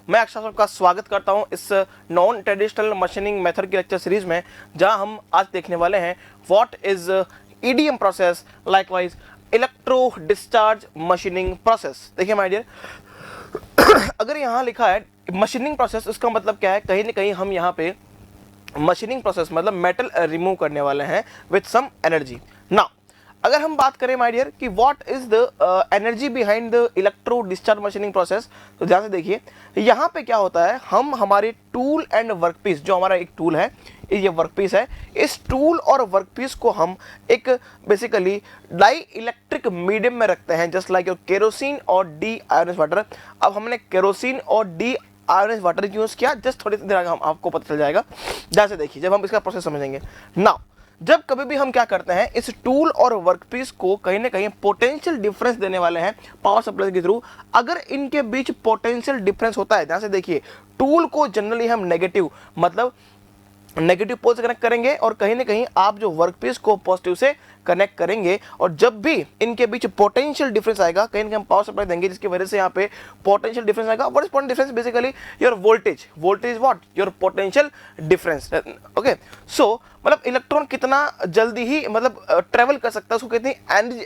मैं अक्षय आपका स्वागत करता हूं इस नॉन ट्रेडिशनल मशीनिंग मेथड की लेक्चर सीरीज में, जहां हम आज देखने वाले हैं what is EDM process, likewise electro discharge machining process. देखिए माय डियर, अगर यहाँ लिखा है मशीनिंग प्रोसेस, इसका मतलब क्या है? कहीं ना कहीं हम यहाँ पे मशीनिंग प्रोसेस मतलब मेटल रिमूव करने वाले हैं विथ सम एनर्जी। नाउ अगर हम बात करें माय डियर कि what is the energy behind the electro discharge machining process, तो ध्यान से देखिए यहाँ पे क्या होता है। हम हमारे टूल एंड वर्कपीस, जो हमारा एक टूल है, ये वर्कपीस है, इस टूल और वर्कपीस को हम एक बेसिकली डाई इलेक्ट्रिक मीडियम में रखते हैं, जस्ट लाइक योर केरोसिन और डी आयोनाइज्ड वाटर। अब हमने केरोसिन और डी आयोनाइज्ड वाटर यूज किया, जस्ट थोड़ी देर आगे हम आपको पता चल जाएगा। जैसे देखिए जब हम इसका प्रोसेस समझेंगे। नाउ जब कभी भी हम क्या करते हैं, इस टूल और वर्कपीस को कहीं ना कहीं पोटेंशियल डिफरेंस देने वाले हैं पावर सप्लाई के थ्रू। अगर इनके बीच पोटेंशियल डिफरेंस होता है, ध्यान से देखिए, टूल को जनरली हम नेगेटिव मतलब नेगेटिव पोल से कनेक्ट करेंगे और कहीं ना कहीं आप जो वर्कपीस को पॉजिटिव से कनेक्ट करेंगे, और जब भी इनके बीच पोटेंशियल डिफरेंस आएगा कहीं ना कहीं हम पावर सप्लाई देंगे, जिसकी वजह से यहाँ पे पोटेंशियल डिफरेंस आएगा। What is potential difference? Basically your voltage. Voltage is what? Your potential difference. Okay, so मतलब इलेक्ट्रॉन कितना जल्दी ही मतलब ट्रेवल कर सकता है, उसको कितनी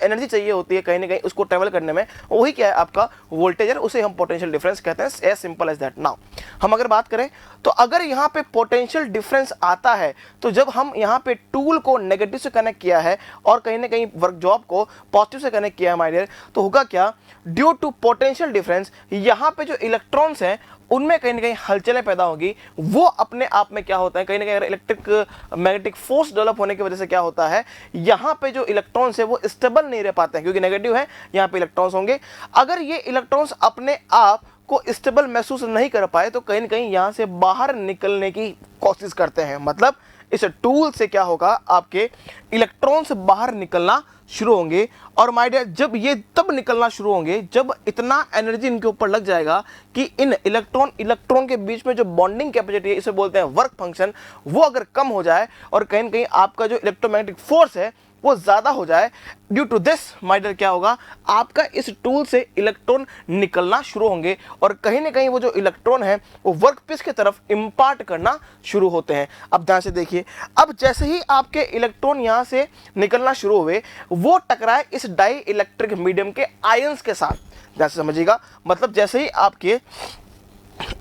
एनर्जी चाहिए होती है कहीं ना कहीं उसको ट्रेवल करने में, वही क्या है आपका वोल्टेज है, उसे हम पोटेंशियल डिफरेंस कहते हैं। As simple as that. Now हम अगर बात करें तो अगर यहाँ पे पोटेंशियल डिफरेंस आता है, तो जब हम यहाँ पे टूल को नेगेटिव से कनेक्ट किया है और कहीं ना कहीं वर्क जॉब को पॉजिटिव से कनेक्ट किया है माय डियर, तो होगा क्या? ड्यू टू पोटेंशियल डिफरेंस यहाँ पे जो इलेक्ट्रॉन्स हैं उनमें कहीं ना कहीं हलचलें पैदा होगी। वो अपने आप में क्या होता है, कहीं ना कहीं इलेक्ट्रिक मैग्नेटिक फोर्स डेवलप होने की वजह से क्या होता है, यहाँ पे जो इलेक्ट्रॉन्स है वो स्टेबल नहीं रह पाते हैं, क्योंकि नेगेटिव है, यहाँ पे इलेक्ट्रॉन्स होंगे। अगर ये इलेक्ट्रॉन्स अपने आप को स्टेबल महसूस नहीं कर पाए तो कहीं ना कहीं यहाँ से बाहर निकलने की कोशिश करते हैं। मतलब इस टूल से क्या होगा, आपके इलेक्ट्रॉन्स बाहर निकलना शुरू होंगे। और माय डियर, जब ये तब निकलना शुरू होंगे जब इतना एनर्जी इनके ऊपर लग जाएगा कि इन इलेक्ट्रॉन के बीच में जो बॉन्डिंग कैपेसिटी है, इसे बोलते हैं वर्क फंक्शन, वो अगर कम हो जाए और कहीं ना कहीं आपका जो इलेक्ट्रोमैग्नेटिक फोर्स है वो ज्यादा हो जाए। Due to this my dear क्या होगा, आपका इस टूल से इलेक्ट्रॉन निकलना शुरू होंगे और कहीं ना कहीं वो जो इलेक्ट्रॉन है वो वर्कपीस की तरफ इंपार्ट करना शुरू होते हैं। अब ध्यान से देखिए, अब जैसे ही आपके इलेक्ट्रॉन यहाँ से निकलना शुरू हुए, वो टकराए इस डाई इलेक्ट्रिक मीडियम के आयंस के साथ। ध्यान से समझिएगा, मतलब जैसे ही आपके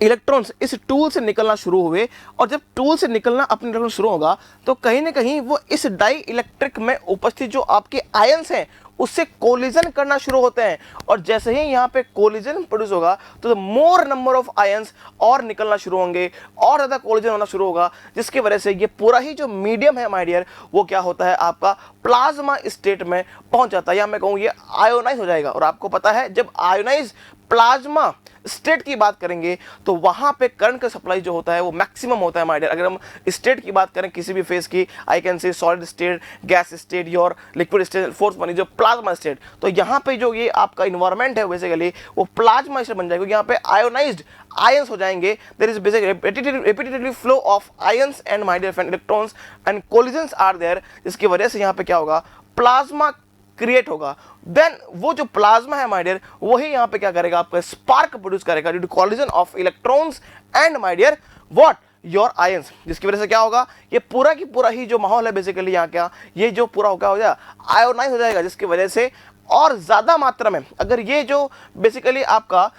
इलेक्ट्रॉन्स इस टूल से निकलना शुरू हुए और जब टूल से निकलना अपने इलेक्ट्रॉन शुरू होगा, तो कहीं ना कहीं वो इस डाई इलेक्ट्रिक में उपस्थित जो आपके आयंस हैं उससे कोलिजन करना शुरू होते हैं। और जैसे ही यहाँ पे कोलिजन प्रोड्यूस होगा तो मोर नंबर ऑफ आयंस और निकलना शुरू होंगे और ज़्यादा कोलिजन होना शुरू होगा, जिसकी वजह से ये पूरा ही जो मीडियम है माय डियर, वो क्या होता है, आपका प्लाज्मा स्टेट में पहुंच जाता है, या मैं कहूँ ये आयोनाइज हो जाएगा। और आपको पता है जब आयोनाइज प्लाज्मा स्टेट की बात करेंगे तो वहां पे करंट का सप्लाई जो होता है वो मैक्सिमम होता है माय डियर। अगर हम स्टेट की बात करें किसी भी फेज की, आई कैन से सॉलिड स्टेट, गैस स्टेट और लिक्विड स्टेट, फोर्थ वन जो प्लाज्मा स्टेट, तो यहाँ पे जो ये आपका इन्वायरमेंट है बेसिकली वो प्लाज्मा स्टेट बन जाएगा, क्योंकि यहाँ पे आयोनाइज्ड आयंस हो जाएंगे। There is basically repeatedly flow of ions and my dear friend electrons and collisions are there, जिसकी वजह से यहाँ पे क्या होगा, प्लाज्मा क्रिएट होगा। देन वो जो प्लाज्मा है माय डियर, वही यहाँ पे क्या करेगा, आपका स्पार्क प्रोड्यूस करेगा due to collision of electrons and my dear what, your ions, जिसकी वजह से क्या होगा, ये पूरा की पूरा ही जो माहौल है बेसिकली यहाँ क्या, ये जो पूरा होगा हो जाएगा आयोनाइज हो जाएगा, जिसकी वजह से और ज्यादा मात्रा में अगर ये जो बेसिकली आपका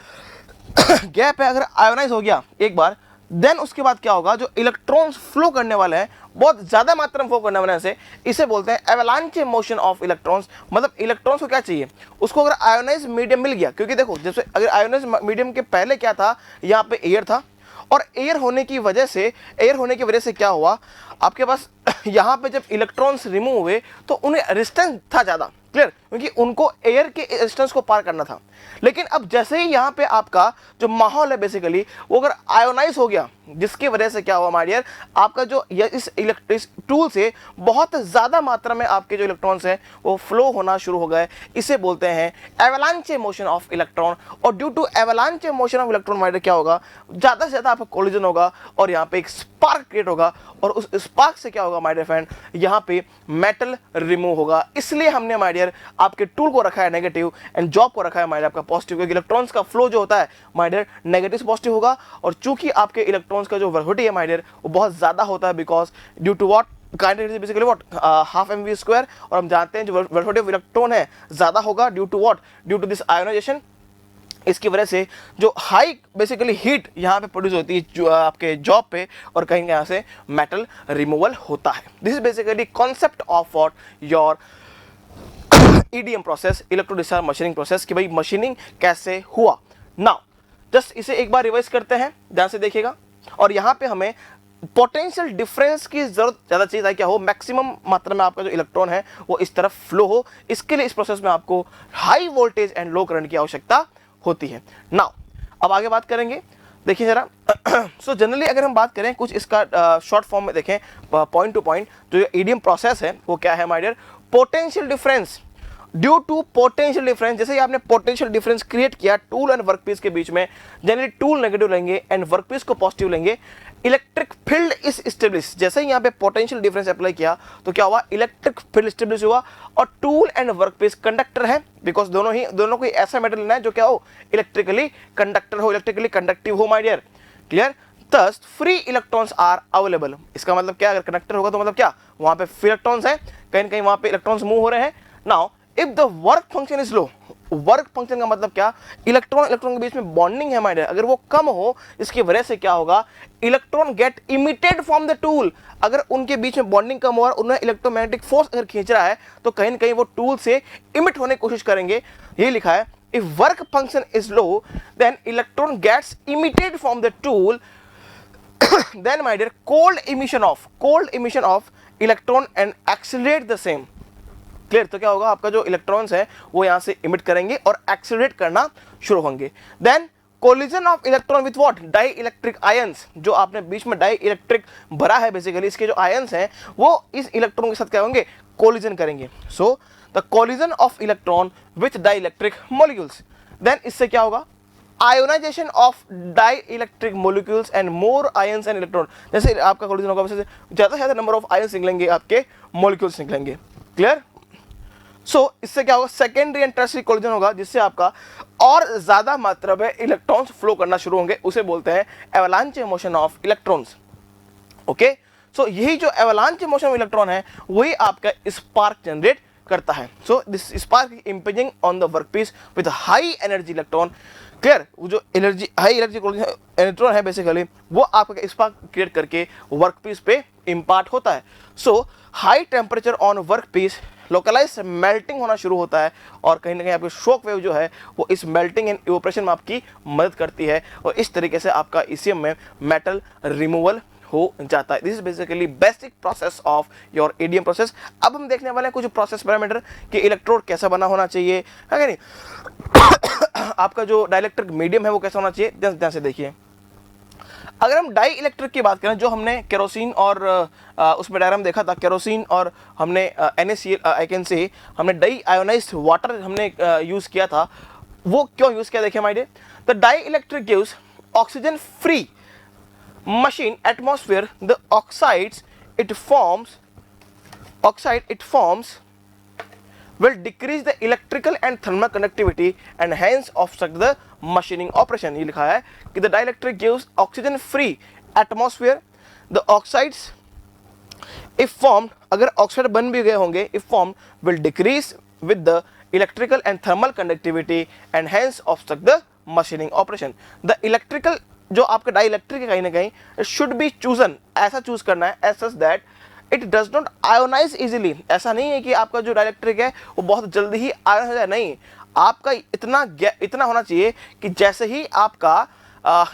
गैप है अगर आयोनाइज हो गया एक बार, देन उसके बाद क्या होगा, जो इलेक्ट्रॉन्स फ्लो करने वाले हैं बहुत ज्यादा मात्रा में फ्लो करने वाले से, इसे बोलते हैं एवलांच मोशन ऑफ इलेक्ट्रॉन्स। मतलब इलेक्ट्रॉन्स को क्या चाहिए, उसको अगर आयोनाइज मीडियम मिल गया, क्योंकि देखो जैसे अगर आयोनाइज मीडियम के पहले क्या था, यहाँ पे एयर था, और एयर होने की वजह से क्या हुआ, आपके पास यहाँ पे जब इलेक्ट्रॉन्स रिमूव हुए तो उन्हें रेजिस्टेंस था ज़्यादा, क्लियर, क्योंकि उनको एयर के रेजिस्टेंस को पार करना था। लेकिन अब जैसे ही यहाँ पे आपका जो माहौल है बेसिकली वो अगर आयोनाइज हो गया, जिसकी वजह से क्या हुआ माय डियर, आपका जो इस टूल से बहुत ज़्यादा मात्रा में आपके जो इलेक्ट्रॉन्स हैं वो फ्लो होना शुरू हो गए, इसे बोलते हैं एवलांच मोशन ऑफ इलेक्ट्रॉन। और due to avalanche motion of electron my dear क्या होगा, ज़्यादा से ज़्यादा आपका कोलिजन होगा और यहाँ पे एक स्पार्क क्रिएट होगा और उस स्पार्क से क्या होगा माय डियर फ्रेंड, यहाँ पे मेटल रिमूव होगा। इसलिए हमने माय डियर आपके टूल को रखा है नेगेटिव एंड जॉब को रखा है माय डियर आपका पॉजिटिव, क्योंकि इलेक्ट्रॉन्स का फ्लो जो होता है माय डियर नेगेटिव से पॉजिटिव होगा। और चूंकि आपके इलेक्ट्रॉन्स का जो वेलोसिटी है माय डियर वो बहुत ज्यादा होता है, because due to what, kinetic energy basically what, half mv square. और हम जानते हैं जो वेलोसिटी ऑफ इलेक्ट्रॉन है ज्यादा होगा due to what, due to this ionisation. इसकी वजह से जो हाई बेसिकली हीट यहाँ पे प्रोड्यूस होती है जो आपके जॉब पे, और कहीं यहाँ से मेटल रिमूवल होता है। This is basically concept of what your EDM process, electro discharge machining process, कि भाई मशीनिंग कैसे हुआ। नाउ जस्ट इसे एक बार रिवाइज करते हैं, ध्यान से देखिएगा। और यहाँ पे हमें पोटेंशियल डिफरेंस की जरूरत ज्यादा चाहिए ताकि क्या हो, मैक्सिमम मात्रा में आपका जो इलेक्ट्रॉन है वो इस तरफ फ्लो हो। इसके लिए इस प्रोसेस में आपको high voltage and low current की आवश्यकता होती है। नाउ अब आगे बात करेंगे, देखिए जरा। सो जनरली अगर हम बात करें कुछ इसका शॉर्ट फॉर्म में देखें, पॉइंट टू पॉइंट जो ईडीएम प्रोसेस है वो क्या है my dear, potential difference due to potential difference. जैसे ही आपने पोटेंशियल डिफरेंस क्रिएट किया टूल एंड वर्कपीस के बीच में, जनरली टूल नेगेटिव लेंगे एंड वर्कपीस को पॉजिटिव लेंगे, इलेक्ट्रिक फील्ड इज स्टेब्लिश। जैसे ही यहाँ पे पोटेंशियल डिफरेंस अप्लाई किया तो क्या हुआ, इलेक्ट्रिक फील्ड स्टेब्लिश हुआ। और टूल एंड वर्कपीस कंडक्टर है, बिकॉज दोनों को ऐसा मेटल लेना है जो क्या हो, इलेक्ट्रिकली कंडक्टर हो, इलेक्ट्रिकली कंडक्टिव हो my dear, clear. Thus free electrons are available. इसका मतलब क्या, अगर कंडक्टर होगा तो मतलब क्या, वहां पे फ्री इलेक्ट्रॉन्स है, कहीं कहीं वहां पे इलेक्ट्रॉन्स मूव हो रहे हैं। Now if the work function is low, work function का मतलब क्या, इलेक्ट्रॉन इलेक्ट्रॉन के बीच में बॉन्डिंग है माय डियर, अगर वो कम हो इसकी वजह से क्या होगा, electron get emitted from the tool. अगर उनके बीच में बॉन्डिंग कम हो और उन्हें इलेक्ट्रोमैग्नेटिक फोर्स अगर खींच रहा है तो कहीं ना कहीं वो टूल से इमिट होने की कोशिश करेंगे। ये लिखा है, if work function is low then electron gets emitted from the tool, then my dear cold emission of electron and accelerate the same, clear. तो क्या होगा, आपका जो इलेक्ट्रॉन्स है वो यहां से इमिट करेंगे और एक्सेलरेट करना शुरू होंगे। Then collision of electron with what, dielectric ions. जो आपने बीच में डाई इलेक्ट्रिक भरा है बेसिकली, इसके जो आयंस हैं वो इस इलेक्ट्रॉन के साथ क्या होंगे, कोलिजन करेंगे। So the collision of electron with dielectric molecules, then इससे क्या होगा, ionisation of dielectric molecules and more ions and electron. जैसे आपका कोलिजन होगा वैसे ज्यादा से ज्यादा नंबर ऑफ आयंस निकलेंगे, आपके मॉलिक्यूल्स निकलेंगे, क्लियर। सो इससे क्या होगा, सेकेंडरी एंड टर्शियरी कोलिजन होगा, जिससे आपका और ज्यादा मात्रा में इलेक्ट्रॉन्स फ्लो करना शुरू होंगे, उसे बोलते हैं avalanche motion of electrons. Okay, so यही जो एवलांच मोशन ऑफ इलेक्ट्रॉन है वही आपका स्पार्क जनरेट करता है। So this spark impinging on the workpiece with high energy electron, clear. वो जो एनर्जी हाई एनर्जी इलेक्ट्रॉन है बेसिकली वो आपका स्पार्क क्रिएट करके वर्कपीस पे इंपार्ट होता है। So high temperature on workpiece, localise melting होना शुरू होता है, और कहीं ना कहीं आपकी शॉक वेव जो है वो इस मेल्टिंग एंड इवोपरेशन में आपकी मदद करती है, और इस तरीके से आपका ईसीएम में मेटल रिमूवल हो जाता है। This is basically basic process of your EDM process. अब हम देखने वाले हैं कुछ प्रोसेस पैरामीटर कि इलेक्ट्रोड कैसा बना होना चाहिए, है कि नहीं। आपका जो डाइलेक्ट्रिक मीडियम है वो कैसा होना चाहिए, ध्यान से देखिए। अगर हम डाई इलेक्ट्रिक की बात करें, जो हमने केरोसिन और उसमें डायग्राम देखा था, केरोसिन और हमने NaCl आई कैन से हमने डाई आयोनाइज्ड वाटर हमने यूज किया था, वो क्यों यूज किया, देखिए my dear. The dielectric gives oxygen free machine atmosphere, the oxide it forms will decrease the electrical and thermal conductivity and hence obstruct the machining operation। ये लिखा है कि the dielectric gives oxygen free atmosphere, the oxides if formed, अगर oxide बन भी गए होंगे, if formed will decrease with the electrical and thermal conductivity and hence obstruct the machining operation। the electrical जो आपका डाई इलेक्ट्रिक है कहीं ना कहीं शुड बी चूजन, ऐसा चूज करना है as such that it does not ionise easily. ऐसा नहीं है कि आपका जो डाइलेक्ट्रिक है वो बहुत जल्दी ही आयोन हो जाए, नहीं, आपका इतना होना चाहिए कि जैसे ही आपका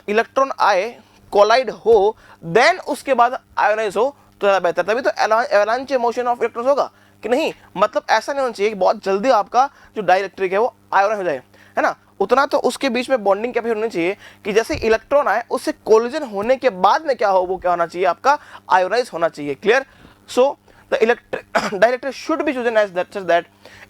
इलेक्ट्रॉन आए, कोलाइड हो, देन उसके बाद आयोनाइज हो तो ज़्यादा बेहतर, तभी तो एवलांच मोशन ऑफ इलेक्ट्रॉन्स होगा कि नहीं। मतलब ऐसा नहीं होना चाहिए कि बहुत जल्दी आपका जो डाइलेक्ट्रिक है वो आयोनाइज हो जाए, है ना। उतना तो उसके बीच में बॉन्डिंग कैपेसिटी होनी चाहिए कि जैसे इलेक्ट्रॉन आए उससे कोलिजन होने के बाद में क्या हो, वो क्या होना चाहिए, आपका आयोनाइज होना चाहिए, clear. So the dielectric should be chosen as that, such that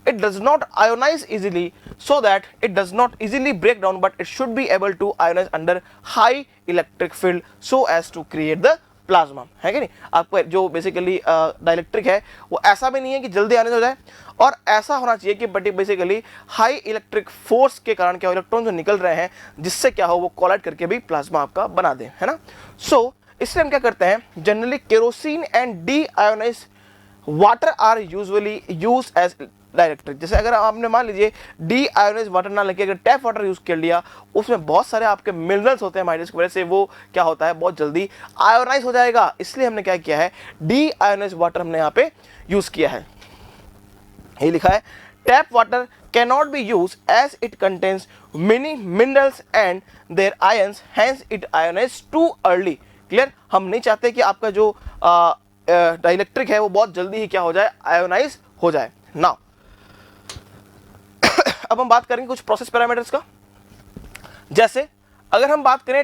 it does not ionize easily, so that it does not easily break down, but it should be able to ionize under high electric field so as to create the plasma, है कि नहीं। आपका जो basically dielectric है वो ऐसा भी नहीं है कि जल्दी आने हो जाए, और ऐसा होना चाहिए कि but basically high electric force के कारण क्या इलेक्ट्रॉन जो निकल रहे हैं जिससे क्या हो वो कोलाइड करके भी प्लाज्मा आपका बना दे, है ना। सो इसलिए हम क्या करते हैं, generally kerosene and deionise water are usually use as dielectric. जैसे अगर आपने मान लीजिए डी आयोनाइज वाटर ना लेके अगर टैप वाटर यूज कर लिया, उसमें बहुत सारे आपके मिनरल्स होते हैं माइनस की वजह से वो क्या होता है बहुत जल्दी आयोनाइज हो जाएगा, इसलिए हमने क्या किया है डी आयोनाइज वाटर हमने यहाँ पे यूज किया है। ये लिखा है tap water cannot be used as it contains many minerals and their ions, hence it ionizes too early। Clear, हम नहीं चाहते कि आपका जो डाइलेक्ट्रिक है वो बहुत जल्दी ही क्या हो जाए आयोनाइज हो जाए। नाउ अब हम बात करेंगे कुछ प्रोसेस पैरामीटर्स का। जैसे अगर हम बात करें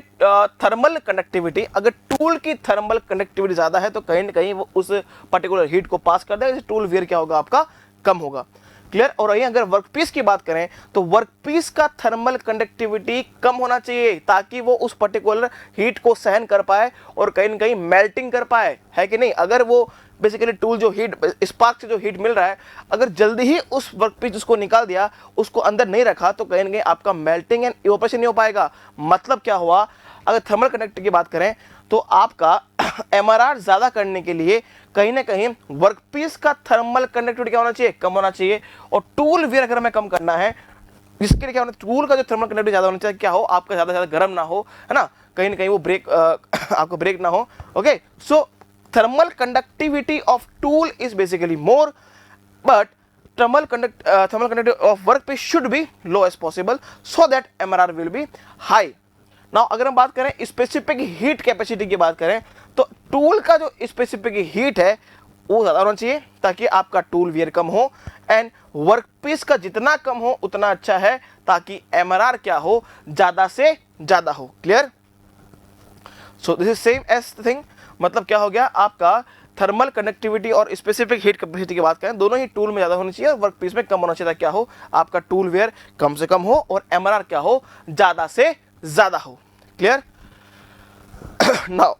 थर्मल कंडक्टिविटी, अगर टूल की थर्मल कंडक्टिविटी ज्यादा है तो कहीं ना कहीं वो उस पर्टिकुलर हीट को पास कर देगा, टूल वियर क्या होगा आपका कम होगा। क्लियर, और यहीं अगर वर्कपीस की बात करें तो वर्कपीस का थर्मल कंडक्टिविटी कम होना चाहिए ताकि वो उस पर्टिकुलर हीट को सहन कर पाए और कहीं ना कहीं मेल्टिंग कर पाए, है कि नहीं। अगर वो बेसिकली टूल जो हीट स्पार्क से जो हीट मिल रहा है अगर जल्दी ही उस वर्कपीस उसको निकाल दिया, उसको अंदर नहीं रखा, तो कहीं ना कहीं आपका मेल्टिंग एंड इवोपोरेशन नहीं हो पाएगा। मतलब क्या हुआ, अगर थर्मल कंडक्टिविटी की बात करें तो आपका एमआरआर ज्यादा करने के लिए कहीं ना कहीं वर्कपीस का थर्मल कंडक्टिविटी क्या होना चाहिए कम होना चाहिए, और टूल वियर अगर हमें कम करना है इसके लिए क्या होना, टूल का जो थर्मल कंडक्टिविटी ज्यादा होना चाहिए, क्या हो आपका ज्यादा ज्यादा गर्म ना हो, है ना, कहीं ना कहीं वो ब्रेक आपको ब्रेक ना हो। Okay, so thermal conductivity of tool is basically more, but thermal conductivity of workpiece should be low as possible so that MRR will be high। now अगर हम बात करें स्पेसिफिक हीट कैपेसिटी की बात करें तो टूल का जो स्पेसिफिक हीट है वो ज्यादा होना चाहिए ताकि आपका टूल वियर कम हो, एंड वर्कपीस का जितना कम हो उतना अच्छा है ताकि MRR क्या हो ज्यादा से ज्यादा हो। Clear, so this is same as the thing, मतलब क्या हो गया आपका थर्मल कंडक्टिविटी और स्पेसिफिक हीट कैपेसिटी की बात करें दोनों ही टूल में ज्यादा होनी चाहिए और वर्कपीस में कम होना चाहिए, क्या हो आपका टूल वेयर कम से कम हो और एमआरआर क्या हो ज्यादा से ज्यादा हो। Clear, now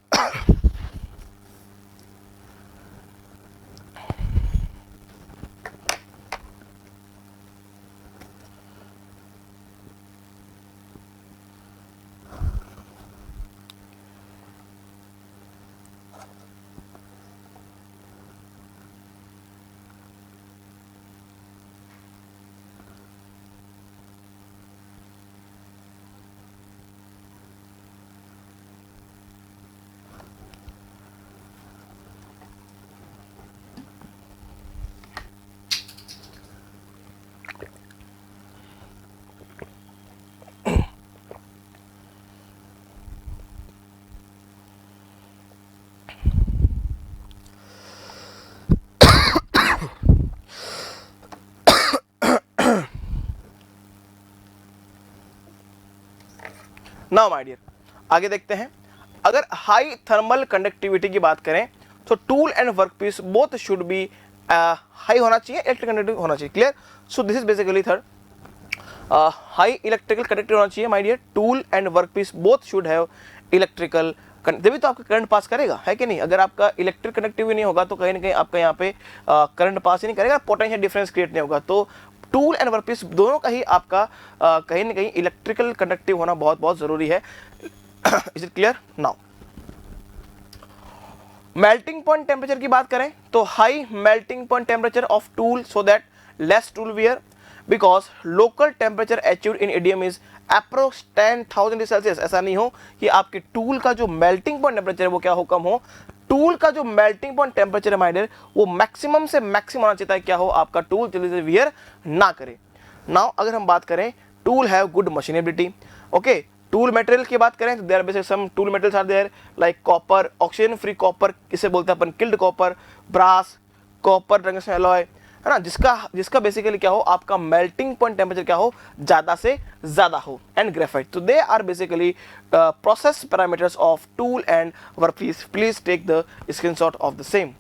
now my dear आगे देखते हैं। अगर हाई थर्मल कंडक्टिविटी की बात करें तो tool and workpiece both should be high होना चाहिए, इलेक्ट्रिक कंडक्टिविटी होना चाहिए। Clear, so this is basically third high electrical conductivity होना चाहिए my dear, tool and workpiece both should have electrical, तभी तो आपका करंट पास करेगा, है कि नहीं। अगर आपका इलेक्ट्रिक कंडक्टिविटी नहीं होगा तो कहीं ना कहीं आपका यहाँ पे करंट पास ही नहीं करेगा, पोटेंशियल डिफरेंस क्रिएट नहीं होगा। तो टूल एंड वर्कपीस दोनों का ही आपका कहीं ना कहीं इलेक्ट्रिकल कंडक्टिव होना बहुत बहुत जरूरी है। Is it clear, now melting point temperature की बात करें तो high melting point temperature of tool so that less tool wear, because local temperature achieved in EDM is approx 10,000 degree Celsius. ऐसा नहीं हो कि आपके टूल का जो मेल्टिंग पॉइंट टेम्परेचर वो क्या हो कम हो, टूल का जो मेल्टिंग पॉइंट टेम्परेचर है माय डियर वो मैक्सिमम से मैक्सिमम होना चाहिए क्या हो आपका टूल जल्दी से वियर ना करे। नाउ अगर हम बात करें tool have good machinability, okay, tool material की बात करें तो there basic some tool materials are there like copper, oxygen free copper, इसे बोलते हैं अपन killed copper, brass, copper tungsten alloy, है ना, जिसका बेसिकली क्या हो आपका मेल्टिंग पॉइंट टेम्परेचर क्या हो ज्यादा से ज्यादा हो, एंड ग्रेफाइट। तो they are basically process parameters of tool and workpiece. Please take the screenshot of the same.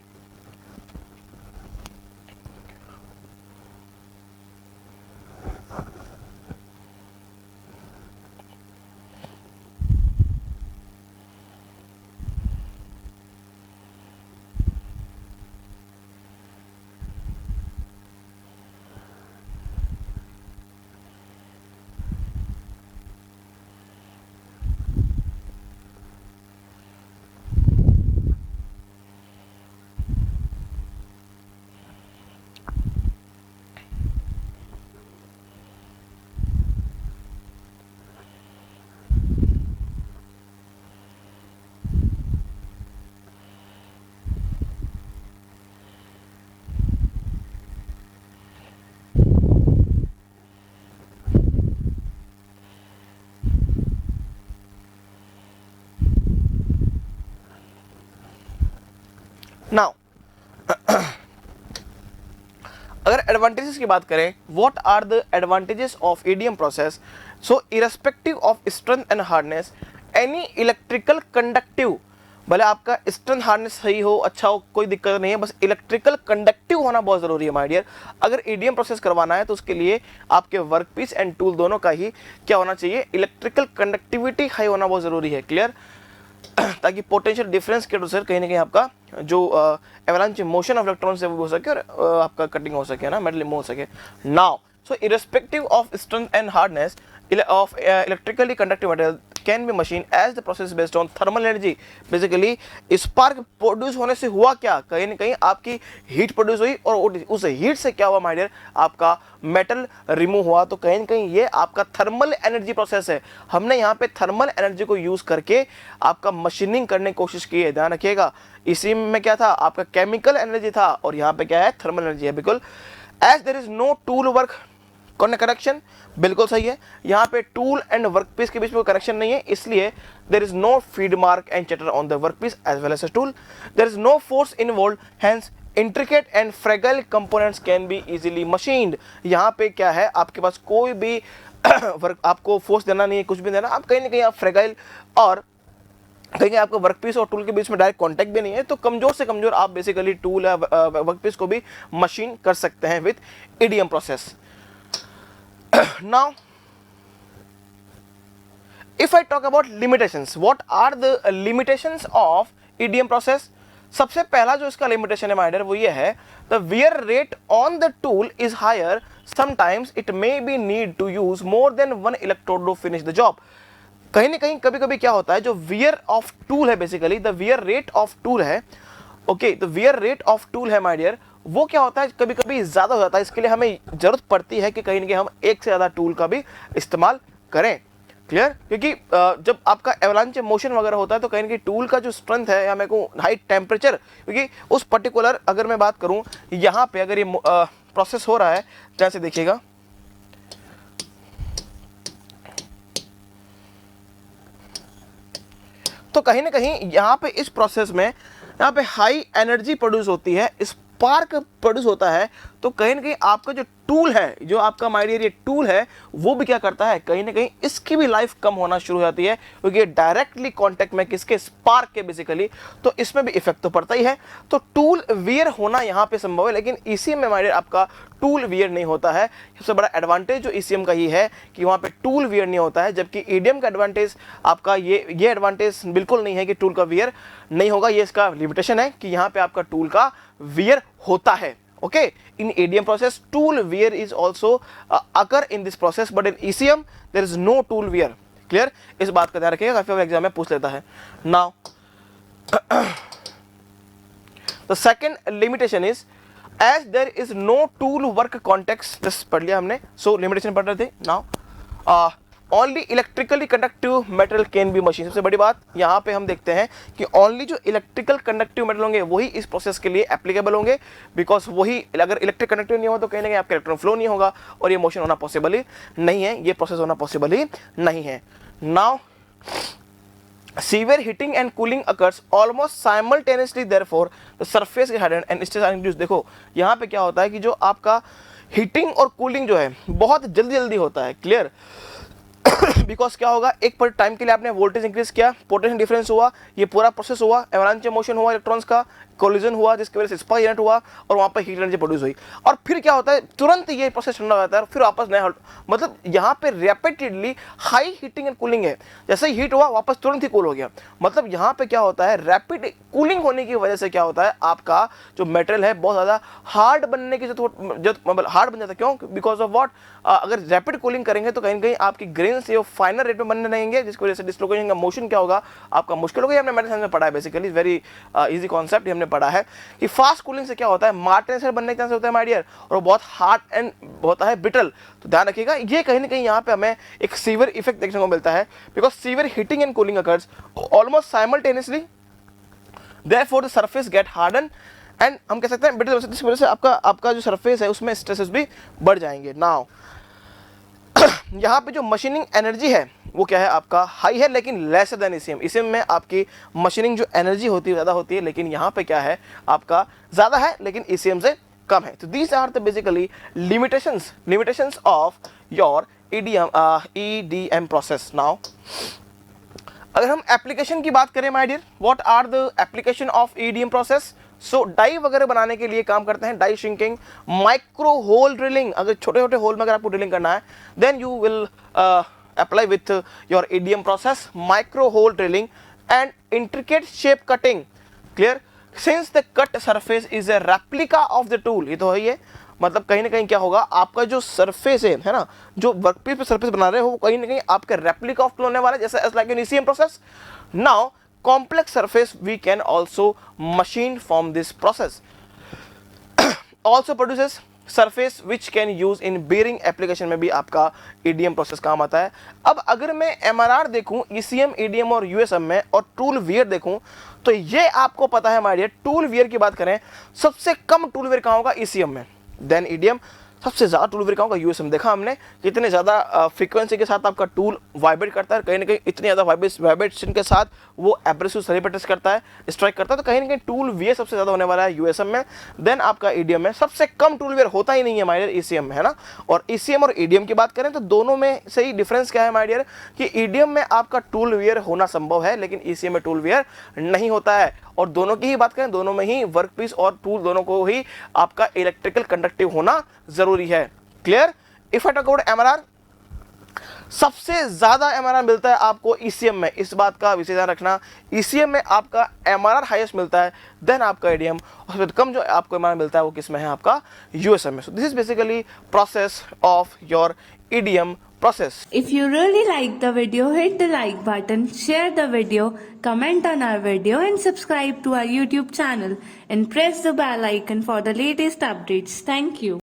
अगर एडवांटेजेस की बात करें, what are the advantages of EDM process? So irrespective of strength and hardness, any electrical conductive, भले आपका strength hardness सही हो, अच्छा हो, कोई दिक्कत नहीं है, बस इलेक्ट्रिकल कंडक्टिव होना बहुत जरूरी है माय डियर। अगर ईडीएम प्रोसेस करवाना है तो उसके लिए आपके वर्कपीस एंड टूल दोनों का ही क्या होना चाहिए, इलेक्ट्रिकल कंडक्टिविटी हाई होना बहुत जरूरी है। क्लियर? ताकि पोटेंशियल डिफरेंस के अनुसार कहीं ना कहीं आपका जो एवलांच मोशन ऑफ इलेक्ट्रॉन से वो हो सके और आपका कटिंग हो सके ना, मेटल मूव हो सके। Now so irrespective of strength and hardness of electrically conductive material can be machined as the process based on thermal energy। Basically spark produce होने से हुआ क्या, कहीं ना कहीं आपकी हीट प्रोड्यूस हुई और उस हीट से क्या हुआ माय डियर, आपका मेटल रिमूव हुआ। तो कहीं ना कहीं ये आपका थर्मल एनर्जी प्रोसेस है। हमने यहाँ पे थर्मल एनर्जी को यूज करके आपका मशीनिंग करने की कोशिश की है, ध्यान रखिएगा। इसी में क्या था, आपका केमिकल एनर्जी था और यहाँ पे क्या है, थर्मल एनर्जी है। बिल्कुल, as there is no tool work connection, बिल्कुल सही है। यहाँ पे टूल एंड वर्कपीस के बीच में कोई कनेक्शन नहीं है, इसलिए there is no feed mark and chatter on the workpiece as well as tool. There is no force involve, hence intricate and fragile components can be easily machined. यहाँ पे क्या है, आपके पास कोई भी वर्क आपको फोर्स देना नहीं है, कुछ भी देना, आप कहीं ना कहीं आप फ्रेगाइल और कहीं आपको वर्कपीस और टूल के बीच में डायरेक्ट कांटेक्ट भी नहीं है, तो कमजोर से कमजोर आप बेसिकली टूल या वर्कपीस को भी मशीन कर सकते हैं with EDM process. Now, if I talk about limitations, what are the limitations of EDM process? सबसे पहला जो इसका लिमिटेशन है माय डियर वो ये है, the wear rate on the tool is higher, sometimes it may be need to use more than one electrode to finish the job। कहीं ना कहीं कभी कभी क्या होता है, जो वियर ऑफ टूल है, basically the wear rate of tool है, okay, the wear rate of tool है माय डियर, वो क्या होता है, कभी कभी ज्यादा हो जाता है। इसके लिए हमें जरूरत पड़ती है कि कहीं ना कहीं हम एक से ज्यादा टूल का भी इस्तेमाल करें। क्लियर? क्योंकि जब आपका एवलांच मोशन वगैरह होता है तो कहीं ना कहीं टूल का जो स्ट्रेंथ है, या मेरे को हाई टेम्परेचर, क्योंकि उस पर्टिकुलर अगर मैं बात करूं यहाँ पे अगर ये प्रोसेस हो रहा है, जैसे देखिएगा तो कहीं ना कहीं यहाँ पे इस प्रोसेस में यहाँ पे हाई एनर्जी प्रोड्यूस होती है, स्पार्क प्रोड्यूस होता है। तो कहीं ना कहीं आपका जो टूल है, जो आपका माय डियर ये टूल है, वो भी क्या करता है, कहीं ना कहीं इसकी भी लाइफ कम होना शुरू हो जाती है, क्योंकि ये डायरेक्टली कांटेक्ट में किसके, स्पार्क के बेसिकली, तो इसमें भी इफेक्ट तो पड़ता ही है। तो टूल वियर होना यहाँ पे संभव है, लेकिन ईसीएम में माय डियर आपका टूल वियर नहीं होता है। सबसे बड़ा एडवांटेज जो ईसीएम का ही है कि वहाँ पे टूल वियर नहीं होता है, जबकि ईडीएम का एडवांटेज आपका ये एडवांटेज बिल्कुल नहीं है कि टूल का वियर नहीं होगा। ये इसका लिमिटेशन है कि यहाँ पे आपका टूल का वियर होता है। Okay, in ADM process, tool wear is also occur in this process, but in ECM there is no tool wear. Clear? इस बात का ध्यान रखिएगा, काफी बार एग्जाम में पूछ लेता है। Now, the second limitation is as there is no tool work context, just पढ़ लिया हमने, so limitation पढ़ रहे थे। Now, only electrically conductive metal can be machine. सबसे बड़ी बात यहाँ पे हम देखते हैं कि ओनली जो इलेक्ट्रिकल कंडक्टिव मेटल होंगे वही इस प्रोसेस के लिए एप्लीकेबल होंगे, बिकॉज वही, अगर इलेक्ट्रिक कंडक्टिव नहीं हो तो कहीं ना कहीं आपका इलेक्ट्रॉन फ्लो नहीं होगा और ये मोशन होना पॉसिबल ही नहीं है, ये प्रोसेस होना पॉसिबल ही नहीं है। Now severe heating and cooling occurs almost simultaneously, therefore the surface is hardened and stress are induced। देखो यहाँ पे क्या होता है कि जो आपका हीटिंग और कूलिंग जो है बहुत जल्दी जल्दी होता है। क्लियर? बिकॉज क्या होगा, एक पर टाइम के लिए आपने वोल्टेज इंक्रीज किया, पोटेंशियल डिफरेंस हुआ, ये पूरा प्रोसेस हुआ, एवलांच मोशन हुआ, इलेक्ट्रॉन्स का कोलिजन हुआ, जिसकी वजह से स्पार्क जनरेट हुआ और वहाँ पर हीट एनर्जी प्रोड्यूस हुई, और फिर क्या होता है, तुरंत ये प्रोसेस ठंडा हो जाता है, फिर वापस नया, मतलब यहाँ पे rapidly high heating and cooling है। जैसे ही हीट हुआ वापस तुरंत ही कूल हो गया। मतलब यहाँ पे क्या होता है, रैपिड कूलिंग होने की वजह से क्या होता है, आपका जो मेटेरियल है बहुत ज़्यादा हार्ड बनने की मतलब हार्ड बन जाता है। क्यों? बिकॉज ऑफ वॉट, अगर रैपिड कूलिंग करेंगे तो कहीं ना कहीं आपकी ग्रेन्स ये फाइनल रेट में बनने रहेंगे, जिसकी वजह से डिसलोकेशन का मोशन क्या होगा, आपका मुश्किल होगा। हमने मेडिसिन में पढ़ा है, बेसिकली वेरी इजी कॉन्सेप्ट हमने पढ़ा है कि फास्ट कूलिंग से क्या होता है, मार्टेंसर बनने के चांस होता है माय डियर, और बहुत हार्ड एंड होता है ब्रिटल। तो ध्यान रखिएगा, ये कहीं ना कहीं यहाँ पे हमें एक सीवियर इफेक्ट देखने को मिलता है, because severe heating and cooling occurs almost simultaneously, therefore the surface get harden and हम कह सकते हैं ब्रिटल, जिसकी वजह से आपका जो सरफेस है उसमें स्ट्रेसेस भी बढ़ जाएंगे। नाउ यहाँ पे जो मशीनिंग एनर्जी है वो क्या है, आपका हाई है लेकिन लेसर देन ईसीएम। ईसीएम में आपकी मशीनिंग जो एनर्जी होती है ज़्यादा होती है, लेकिन यहाँ पे क्या है, आपका ज़्यादा है लेकिन ईसीएम से कम है। तो these are the basically limitations of your EDM process. Now अगर हम एप्लीकेशन की बात करें my dear, what are the application of EDM process? So die वगैरह बनाने के लिए काम करते हैं, die shrinking, micro hole drilling, अगर छोटे छोटे होल में अगर आपको ड्रिलिंग करना है then you will apply with your EDM process, micro hole drilling and intricate shape cutting. Clear? Since the cut surface is a replica of the tool, ये तो है ही है, मतलब कहीं ना कहीं क्या होगा, आपका जो सरफेस है ना, जो वर्कपीस पे सरफेस बना रहे हो वो कहीं ना कहीं आपका रेप्लिका ऑफ टूल होने वाला है, जैसे as like in ECM process. Now complex surface we can also machine from this process also produces surface which can use in bearing application में भी आपका EDM प्रोसेस काम आता है। अब अगर मैं MRR देखूं ECM, EDM और USM में, और टूल वियर देखूं, तो ये आपको पता है हमारे टूल वियर की बात करें, सबसे कम टूल वियर कहाँ होगा? ECM में, देन EDM, सबसे ज़्यादा टूल वियर कहाँ होगा? USM। देखा हमने कितने ज़्यादा फ्रीक्वेंसी के साथ आपका टूल वाइब्रेट करता है, कहीं ना कहीं इतनी ज़्यादा वाइब्रेशन के साथ वो एब्रेसिव सेलिब्रेटर्स करता है, स्ट्राइक करता है, तो कहीं ना कहीं टूल वियर सबसे ज़्यादा होने वाला है USM में, देन आपका EDM में। सबसे कम टूल वियर होता ही नहीं है माय डियर ECM में, है ना। और ECM और EDM की बात करें तो दोनों में सही डिफरेंस क्या है माय डियर, कि EDM में आपका टूल वियर होना संभव है लेकिन ECM में टूल वियर नहीं होता है। और दोनों की ही बात करें, दोनों में ही वर्कपीस और टूल दोनों को ही आपका इलेक्ट्रिकल कंडक्टिव होना जरूरी है। Clear? If I talk about MRR, सबसे ज्यादा MRR मिलता है आपको ECM में, इस बात का विशेष ध्यान रखना। ECM में आपका MRR हाईएस्ट मिलता है, देन आपका EDM, और सबसे कम जो आपको MRR मिलता है वो किस में है? आपका USM में। सो this is basically process of your EDM process. If you really like the video, hit the like button, share the video, comment on our video and subscribe to our YouTube channel and press the bell icon for the latest updates. Thank you.